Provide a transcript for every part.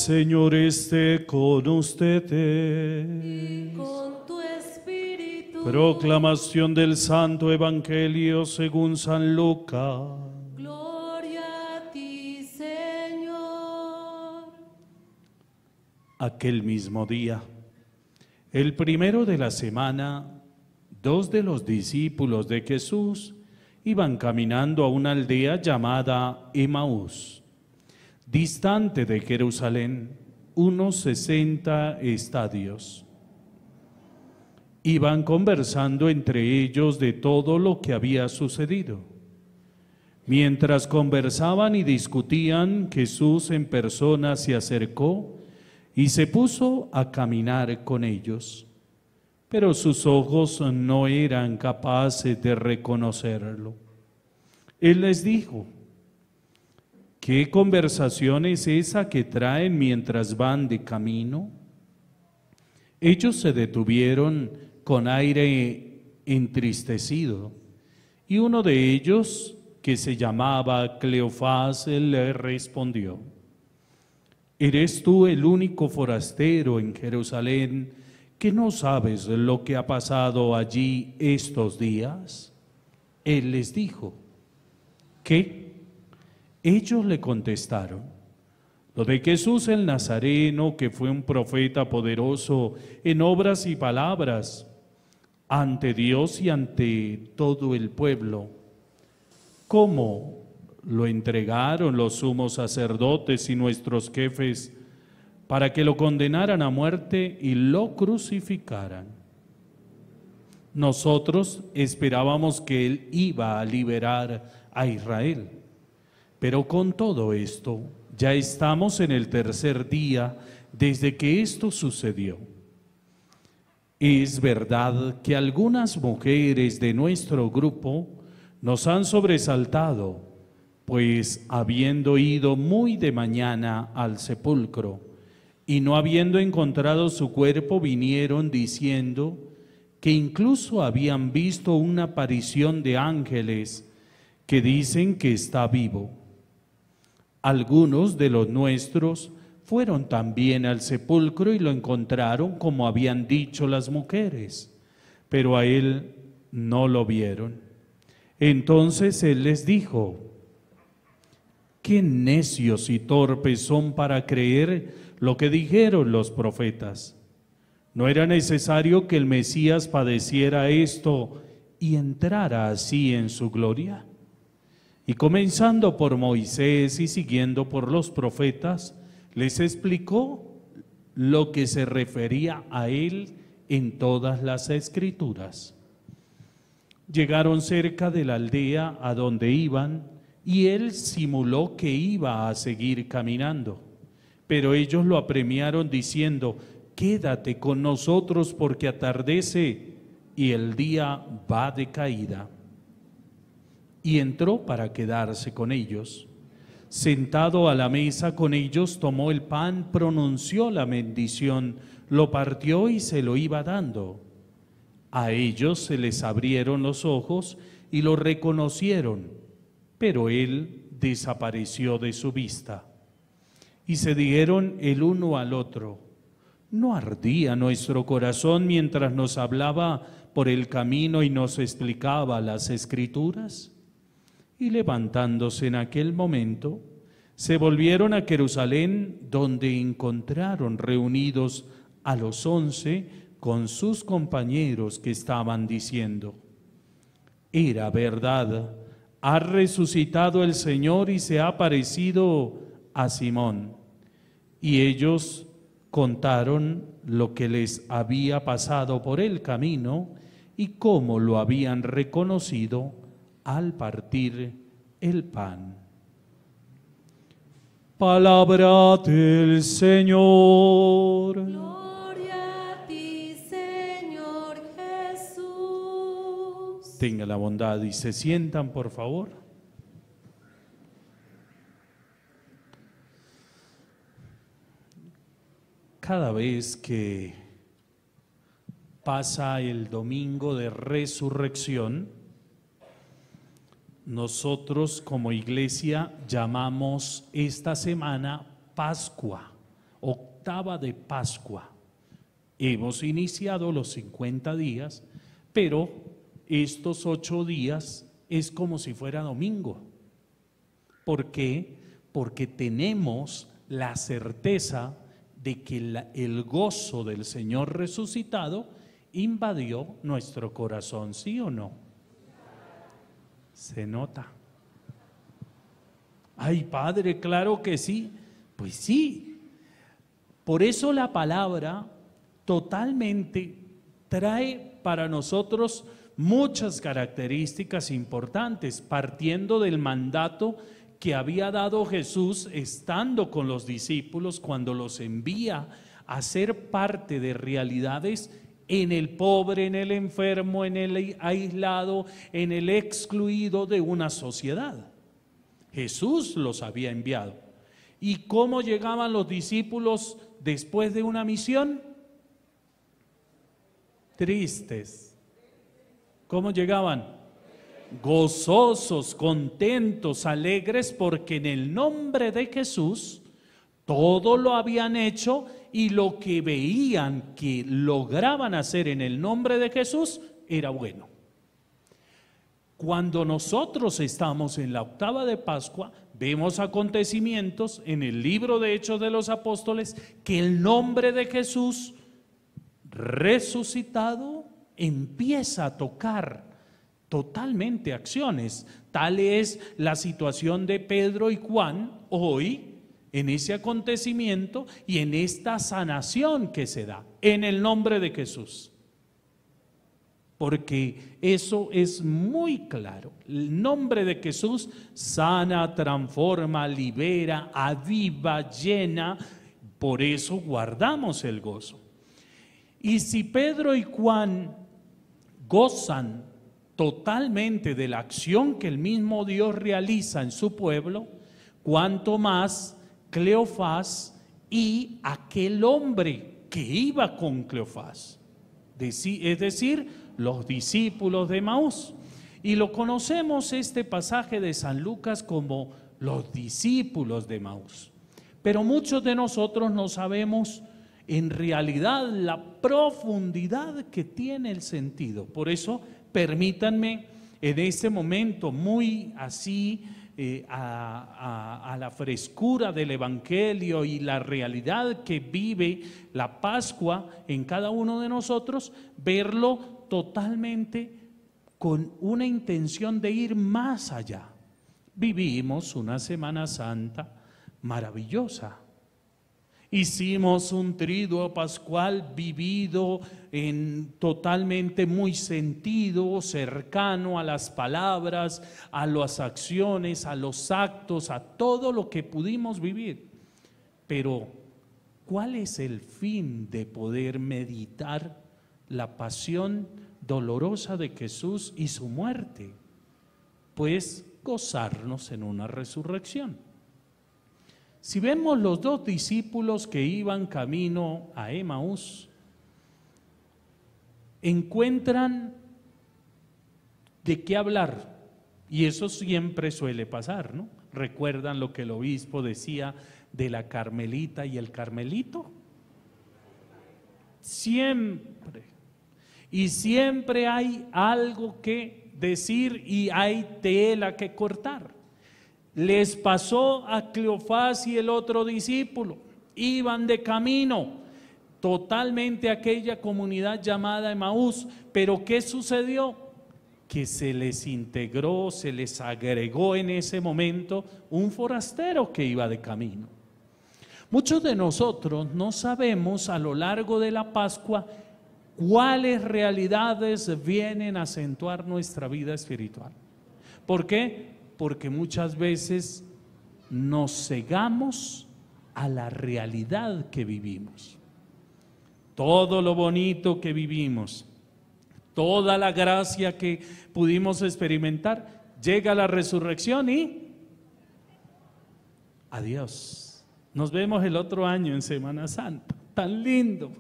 Señor esté con ustedes. Y con tu espíritu. Proclamación del Santo Evangelio según San Lucas. Gloria a ti, Señor. Aquel mismo día, el primero de la semana, 2 de los discípulos de Jesús iban caminando a una aldea llamada Emaús, distante de Jerusalén, unos 60 estadios. Iban conversando entre ellos de todo lo que había sucedido. Mientras conversaban y discutían, Jesús en persona se acercó y se puso a caminar con ellos, pero sus ojos no eran capaces de reconocerlo. Él les dijo: ¿qué conversación es esa que traen mientras van de camino? Ellos se detuvieron con aire entristecido, y uno de ellos, que se llamaba Cleofás, le respondió: ¿eres tú el único forastero en Jerusalén que no sabes lo que ha pasado allí estos días? Él les dijo: ¿qué? Ellos le contestaron: lo de Jesús el Nazareno, que fue un profeta poderoso en obras y palabras ante Dios y ante todo el pueblo. ¿Cómo lo entregaron los sumos sacerdotes y nuestros jefes para que lo condenaran a muerte y lo crucificaran? Nosotros esperábamos que él iba a liberar a Israel, pero con todo esto ya estamos en el tercer día desde que esto sucedió. Es verdad que algunas mujeres de nuestro grupo nos han sobresaltado, pues habiendo ido muy de mañana al sepulcro y no habiendo encontrado su cuerpo, vinieron diciendo que incluso habían visto una aparición de ángeles que dicen que está vivo. Algunos de los nuestros fueron también al sepulcro y lo encontraron como habían dicho las mujeres, pero a él no lo vieron. Entonces él les dijo: qué necios y torpes son para creer lo que dijeron los profetas. ¿No era necesario que el Mesías padeciera esto y entrara así en su gloria? Y comenzando por Moisés y siguiendo por los profetas, les explicó lo que se refería a él en todas las Escrituras. Llegaron cerca de la aldea a donde iban, y él simuló que iba a seguir caminando. Pero ellos lo apremiaron diciendo: quédate con nosotros porque atardece y el día va de caída. Y entró para quedarse con ellos. Sentado a la mesa con ellos, tomó el pan, pronunció la bendición, lo partió y se lo iba dando. A ellos se les abrieron los ojos y lo reconocieron, pero él desapareció de su vista. Y se dijeron el uno al otro: ¿no ardía nuestro corazón mientras nos hablaba por el camino y nos explicaba las Escrituras? Y levantándose en aquel momento, se volvieron a Jerusalén, donde encontraron reunidos a los 11 con sus compañeros, que estaban diciendo: era verdad, ha resucitado el Señor y se ha aparecido a Simón. Y ellos contaron lo que les había pasado por el camino y cómo lo habían reconocido al partir el pan. Palabra del Señor. Gloria a ti, Señor Jesús. Tenga la bondad y se sientan, por favor. Cada vez que pasa el domingo de resurrección, nosotros como iglesia llamamos esta semana Pascua octava de Pascua. Hemos iniciado los 50 días, pero estos 8 días es como si fuera domingo. ¿Por qué? Porque tenemos la certeza de que el gozo del Señor resucitado invadió nuestro corazón, ¿sí o no? Se nota. Ay, Padre, claro que sí. Pues sí. Por eso la palabra totalmente trae para nosotros muchas características importantes, partiendo del mandato que había dado Jesús estando con los discípulos cuando los envía a ser parte de realidades en el pobre, en el enfermo, en el aislado, en el excluido de una sociedad. Jesús los había enviado. ¿Y cómo llegaban los discípulos después de una misión? Tristes. ¿Cómo llegaban? Gozosos, contentos, alegres, porque en el nombre de Jesús todo lo habían hecho y lo que veían que lograban hacer en el nombre de Jesús era bueno. Cuando nosotros estamos en la octava de Pascua, vemos acontecimientos en el libro de Hechos de los Apóstoles que el nombre de Jesús resucitado empieza a tocar totalmente acciones. Tal es la situación de Pedro y Juan hoy en ese acontecimiento y en esta sanación que se da en el nombre de Jesús. Porque eso es muy claro. El nombre de Jesús sana, transforma, libera, aviva, llena. Por eso guardamos el gozo. Y si Pedro y Juan gozan totalmente de la acción que el mismo Dios realiza en su pueblo, cuanto más Cleofás y aquel hombre que iba con Cleofás, es decir, los discípulos de Emaús. Y lo conocemos este pasaje de San Lucas como los discípulos de Emaús. Pero muchos de nosotros no sabemos en realidad la profundidad que tiene el sentido. Por eso, permítanme en este momento muy así, a la frescura del Evangelio y la realidad que vive la Pascua en cada uno de nosotros, verlo totalmente con una intención de ir más allá. Vivimos una Semana Santa maravillosa. Hicimos un triduo pascual vivido totalmente muy sentido, cercano a las palabras, a las acciones, a los actos, a todo lo que pudimos vivir. Pero, ¿cuál es el fin de poder meditar la pasión dolorosa de Jesús y su muerte? Pues gozarnos en una resurrección. Si vemos los dos discípulos que iban camino a Emaús, encuentran de qué hablar, y eso siempre suele pasar, ¿no? ¿Recuerdan lo que el obispo decía de la Carmelita y el Carmelito? Siempre. Y siempre hay algo que decir y hay tela que cortar. Les pasó a Cleofás y el otro discípulo, iban de camino totalmente a aquella comunidad llamada Emaús, pero ¿qué sucedió? Que se les integró, se les agregó en ese momento un forastero que iba de camino. Muchos de nosotros no sabemos a lo largo de la Pascua cuáles realidades vienen a acentuar nuestra vida espiritual. ¿Por qué? Porque muchas veces nos cegamos a la realidad que vivimos. Todo lo bonito que vivimos, toda la gracia que pudimos experimentar, llega la resurrección y adiós. Nos vemos el otro año en Semana Santa. Tan lindo.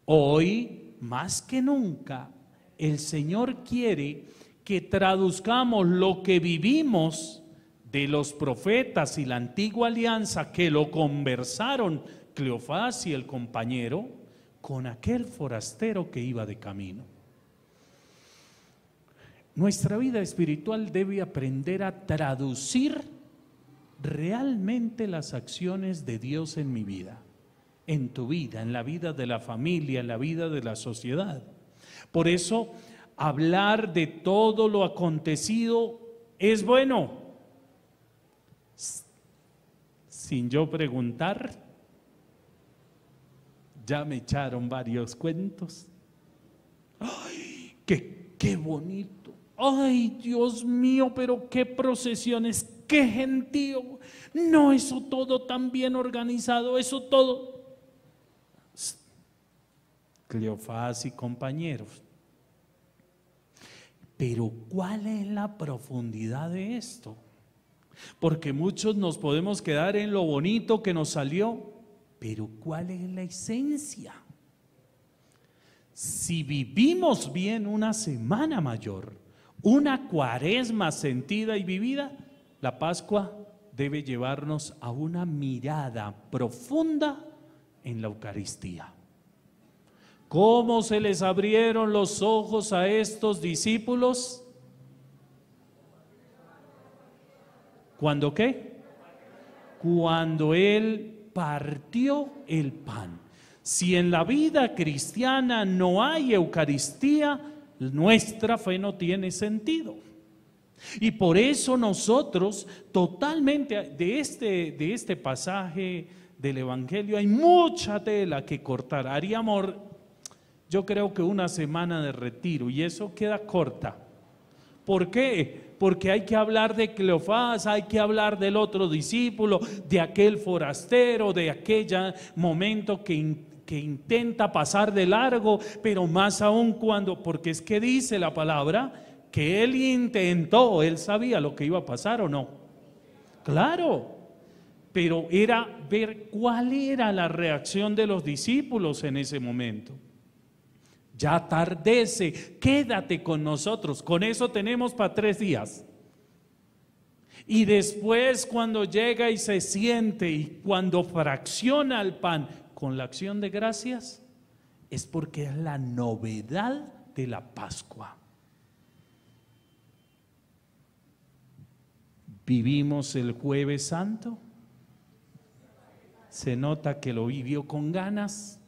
Hoy, más que nunca, el Señor quiere que traduzcamos lo que vivimos de los profetas y la antigua alianza que lo conversaron Cleofás y el compañero con aquel forastero que iba de camino. Nuestra vida espiritual debe aprender a traducir realmente las acciones de Dios en mi vida, en tu vida, en la vida de la familia, en la vida de la sociedad. Por eso, hablar de todo lo acontecido es bueno. Sin yo preguntar, ya me echaron varios cuentos. ¡Ay, qué bonito! ¡Ay, Dios mío, pero qué procesiones! ¡Qué gentío! No, eso todo tan bien organizado, eso todo. Cleofás y compañeros. Pero ¿cuál es la profundidad de esto? Porque muchos nos podemos quedar en lo bonito que nos salió, pero ¿cuál es la esencia? Si vivimos bien una semana mayor, una cuaresma sentida y vivida, la Pascua debe llevarnos a una mirada profunda en la Eucaristía. ¿Cómo se les abrieron los ojos a estos discípulos? ¿Cuándo qué? Cuando Él partió el pan. Si en la vida cristiana no hay Eucaristía, nuestra fe no tiene sentido. Y por eso nosotros totalmente de este pasaje del Evangelio hay mucha tela que cortar. Haríamos, yo creo que una semana de retiro y eso queda corta. ¿Por qué? Porque hay que hablar de Cleofás, hay que hablar del otro discípulo, de aquel forastero, de aquel momento que intenta pasar de largo, pero más aún cuando, porque es que dice la palabra que él intentó, él sabía lo que iba a pasar o no. Claro, pero era ver cuál era la reacción de los discípulos en ese momento. Ya atardece, quédate con nosotros, con eso tenemos para 3 días. Y después cuando llega y se siente y cuando fracciona el pan con la acción de gracias, es porque es la novedad de la Pascua. Vivimos el Jueves Santo, se nota que lo vivió con ganas,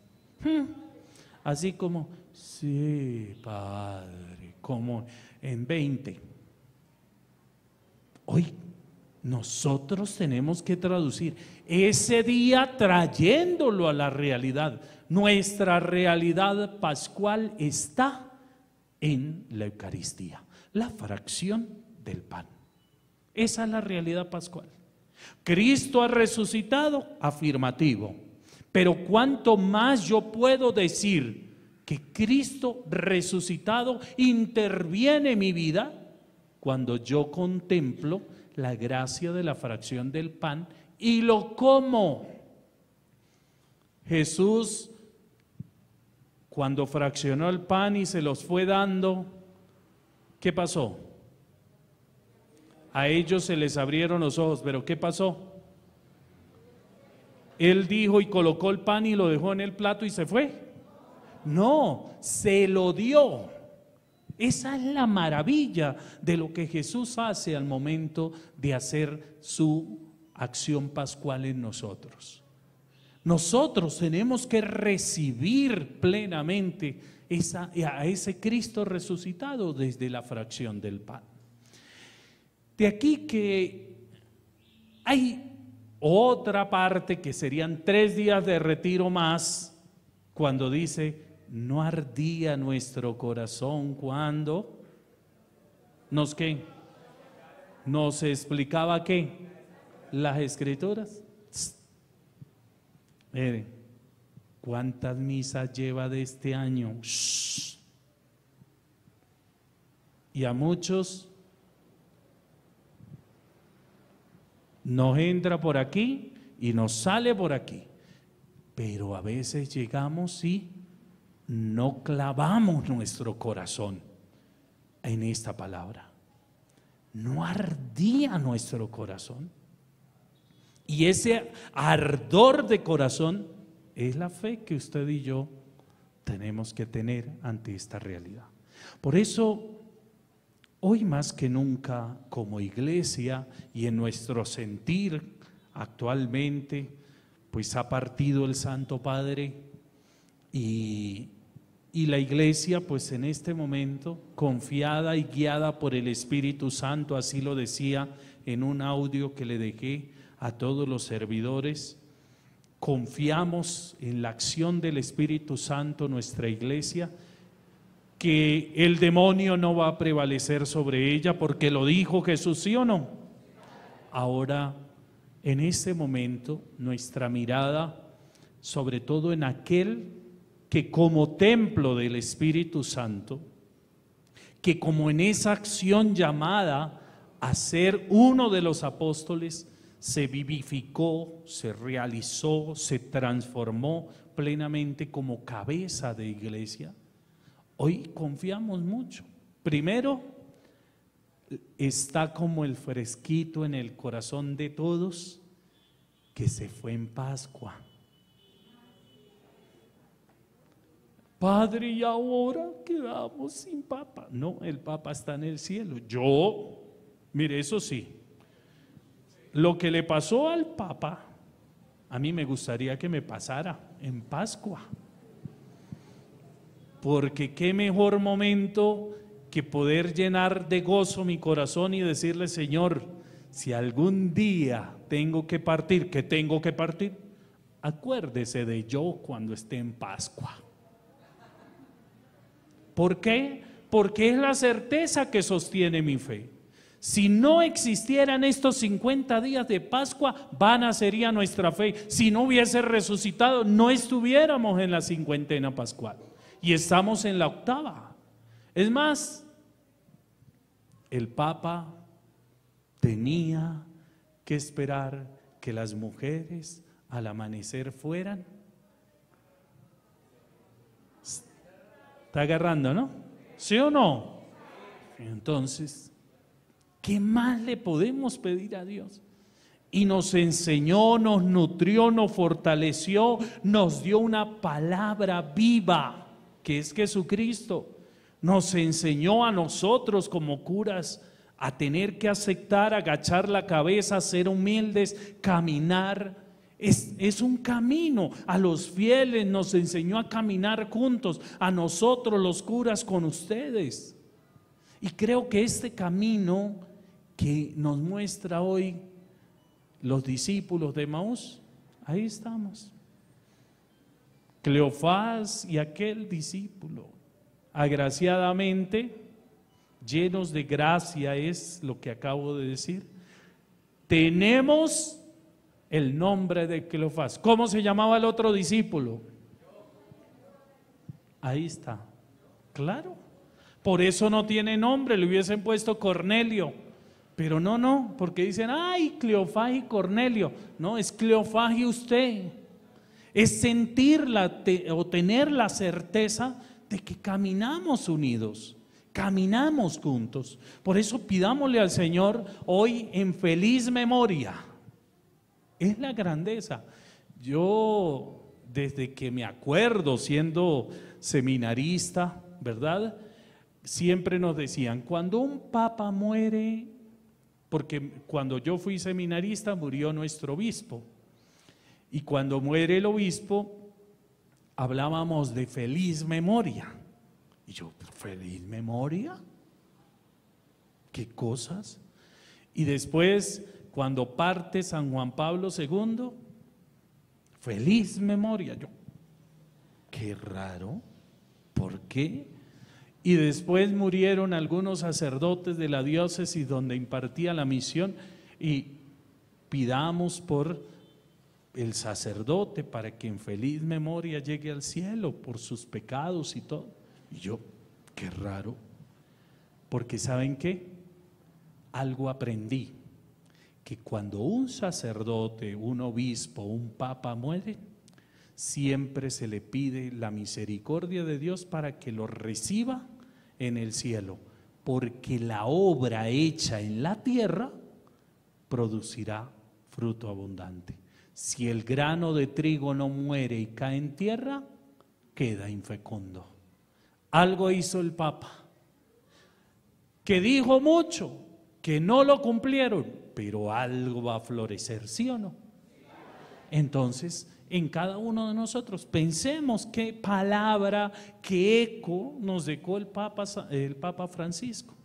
así como, sí, Padre, como en 20. Hoy nosotros tenemos que traducir ese día trayéndolo a la realidad. Nuestra realidad pascual está en la Eucaristía, la fracción del pan. Esa es la realidad pascual. Cristo ha resucitado, afirmativo. Pero cuánto más yo puedo decir que Cristo resucitado interviene en mi vida cuando yo contemplo la gracia de la fracción del pan y lo como. Jesús, cuando fraccionó el pan y se los fue dando, ¿qué pasó? A ellos se les abrieron los ojos, pero ¿qué pasó? Él dijo y colocó el pan y lo dejó en el plato y se fue. No, se lo dio. Esa es la maravilla de lo que Jesús hace al momento de hacer su acción pascual en nosotros. Nosotros tenemos que recibir plenamente a ese Cristo resucitado desde la fracción del pan. De aquí que hay otra parte que serían 3 días de retiro más, cuando dice, no ardía nuestro corazón cuando nos ¿qué? Nos explicaba ¿qué? Las Escrituras. Miren, ¿cuántas misas lleva de este año? Shh. Y a muchos nos entra por aquí y nos sale por aquí, pero a veces llegamos y no clavamos nuestro corazón en esta palabra. No ardía nuestro corazón. Y ese ardor de corazón es la fe que usted y yo tenemos que tener ante esta realidad. Por eso, hoy más que nunca, como iglesia y en nuestro sentir actualmente, pues ha partido el Santo Padre y la iglesia, pues en este momento, confiada y guiada por el Espíritu Santo, así lo decía en un audio que le dejé a todos los servidores, confiamos en la acción del Espíritu Santo, nuestra iglesia, que el demonio no va a prevalecer sobre ella, porque lo dijo Jesús, ¿sí o no? Ahora, en este momento, nuestra mirada, sobre todo en aquel que como templo del Espíritu Santo, que como en esa acción llamada a ser uno de los apóstoles, se vivificó, se realizó, se transformó plenamente como cabeza de iglesia. Hoy confiamos mucho. Primero, está como el fresquito en el corazón de todos que se fue en Pascua. Padre, y ahora quedamos sin Papa. No, el Papa está en el cielo. Mire, eso sí, lo que le pasó al Papa, a mí me gustaría que me pasara en Pascua. Porque qué mejor momento que poder llenar de gozo mi corazón y decirle, Señor, si algún día tengo que partir, ¿qué tengo que partir? Acuérdese de yo cuando esté en Pascua. ¿Por qué? Porque es la certeza que sostiene mi fe. Si no existieran estos 50 días de Pascua, vana sería nuestra fe. Si no hubiese resucitado, no estuviéramos en la cincuentena pascual. Y estamos en la octava. Es más, el Papa tenía que esperar que las mujeres al amanecer fueran. Está agarrando, ¿no? ¿Sí o no? Entonces, ¿qué más le podemos pedir a Dios? Y nos enseñó, nos nutrió, nos fortaleció, nos dio una palabra viva, que es Jesucristo. Nos enseñó a nosotros como curas a tener que aceptar, agachar la cabeza, ser humildes, caminar. Es un camino. A los fieles nos enseñó a caminar juntos, a nosotros los curas con ustedes. Y creo que este camino que nos muestra hoy los discípulos de Emaús, ahí estamos. Cleofás y aquel discípulo, agraciadamente, llenos de gracia, es lo que acabo de decir. Tenemos el nombre de Cleofás. ¿Cómo se llamaba el otro discípulo? Ahí está, claro. Por eso no tiene nombre, le hubiesen puesto Cornelio. Pero no, porque dicen, ay, Cleofás y Cornelio. No, es Cleofás y usted. Es sentirla o tener la certeza de que caminamos unidos, caminamos juntos. Por eso pidámosle al Señor hoy en feliz memoria. Es la grandeza. Yo, desde que me acuerdo siendo seminarista, ¿verdad? Siempre nos decían, cuando un papa muere, porque cuando yo fui seminarista murió nuestro obispo, y cuando muere el obispo hablábamos de feliz memoria. Y yo, ¿feliz memoria? ¿Qué cosas? Y después, cuando parte San Juan Pablo II, feliz memoria. Yo, qué raro, ¿por qué? Y después murieron algunos sacerdotes de la diócesis donde impartía la misión, y pidamos por el sacerdote para que en feliz memoria llegue al cielo por sus pecados y todo. Y yo, qué raro, porque ¿saben qué? Algo aprendí, que cuando un sacerdote, un obispo, un papa muere, siempre se le pide la misericordia de Dios para que lo reciba en el cielo, porque la obra hecha en la tierra producirá fruto abundante. si el grano de trigo no muere y cae en tierra, queda infecundo. Algo hizo el Papa, que dijo mucho, que no lo cumplieron, pero algo va a florecer, ¿sí o no? Entonces, en cada uno de nosotros, pensemos qué palabra, qué eco nos dejó el Papa Francisco.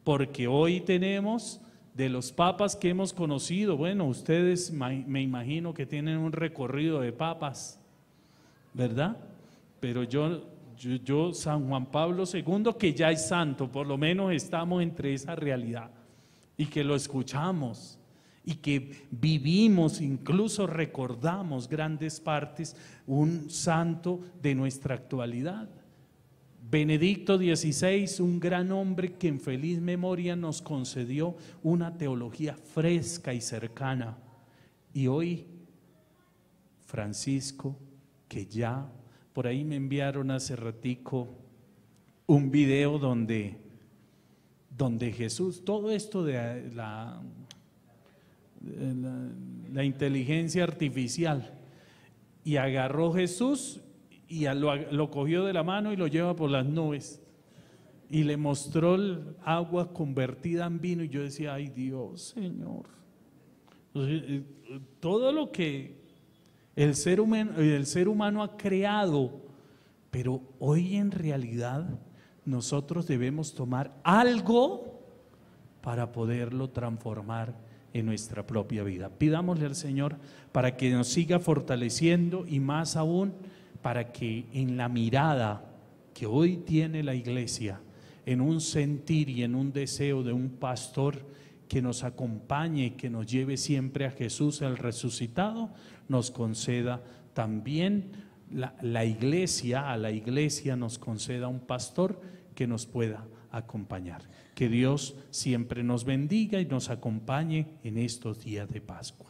Porque hoy tenemos de los papas que hemos conocido, bueno, ustedes me imagino que tienen un recorrido de papas, ¿verdad? Pero yo, San Juan Pablo II, que ya es santo, por lo menos estamos entre esa realidad y que lo escuchamos y que vivimos, incluso recordamos grandes partes, un santo de nuestra actualidad. Benedicto XVI, un gran hombre que en feliz memoria nos concedió una teología fresca y cercana. Y hoy, Francisco, que ya, por ahí me enviaron hace ratico un video donde Jesús, todo esto de la inteligencia artificial, y agarró Jesús y lo cogió de la mano y lo lleva por las nubes y le mostró el agua convertida en vino, y yo decía, ay Dios, Señor, todo lo que el ser humano ha creado, pero hoy en realidad nosotros debemos tomar algo para poderlo transformar en nuestra propia vida. Pidámosle al Señor para que nos siga fortaleciendo, y más aún para que en la mirada que hoy tiene la iglesia, en un sentir y en un deseo de un pastor que nos acompañe, que nos lleve siempre a Jesús el resucitado, nos conceda también a la iglesia nos conceda un pastor que nos pueda acompañar. Que Dios siempre nos bendiga y nos acompañe en estos días de Pascua.